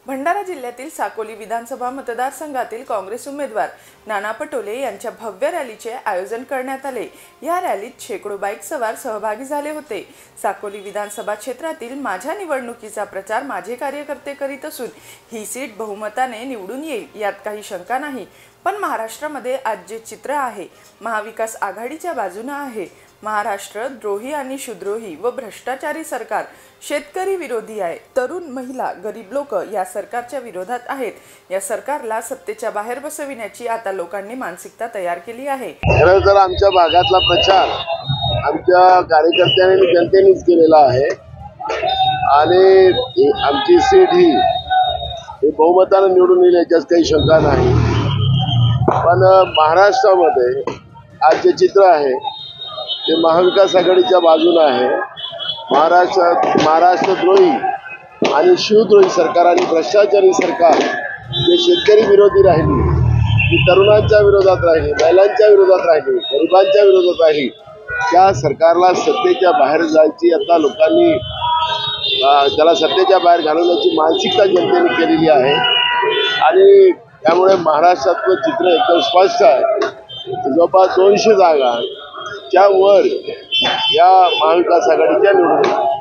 भंडारा जिल्ह्यातील साकोली विधानसभा मतदारसंघातील काँग्रेस उमेदवार नाना पटोले यांच्या भव्य रॅलीचे आयोजन करण्यात आले। या रॅलीत शेकडो बाईक सवार सहभागी झाले होते। साकोली विधानसभा क्षेत्रातील माझ्या निवडणुकीचा प्रचार माझे कार्यकर्ते करीत असून ही सीट बहुमताने निवडून येईल यात काही शंका नाही। पण महाराष्ट्रामध्ये आज जे चित्र आहे महाविकास आघाडीच्या बाजूने आहे। महाराष्ट्र द्रोही आणि शुद्रोही व भ्रष्टाचारी सरकार शेतकरी विरोधी आहे। तरुण महिला गरीब लोक या सरकारच्या विरोधात आहेत। या सरकारला सत्तेच्या बाहेर बसविण्याची आता लोकांनी मानसिकता तयार केली आहे। खरं तर आमच्या भागातला प्रचार आमच्या कार्यकर्त्यांनी जनतेनेच केलेला आहे आणि आमची सीट ही बहुमताने निवडून येईल याच्यात काही शंका नाही। पण महाराष्ट्रामध्ये आज जे चित्र आहे ते महाविकास आघाडीच्या बाजूने आहे। महाराष्ट्रद्रोही आणि शिवद्रोही सरकार आणि भ्रष्टाचारी सरकार जे शेतकरी विरोधी राहिली, जी तरुणांच्या विरोधात राहिली, महिलांच्या विरोधात राहिली, गरिबांच्या विरोधात राहिली, त्या सरकारला सत्तेच्या बाहेर जायची आता लोकांनी त्याला सत्तेच्या बाहेर घालवण्याची मानसिकता जनतेने केलेली आहे आणि त्यामुळे महाराष्ट्रातलं चित्र एकदम स्पष्ट आहे। जवळपास 200 जागा च्या वर या महाविकास आघाडीच्या निवडणुकीत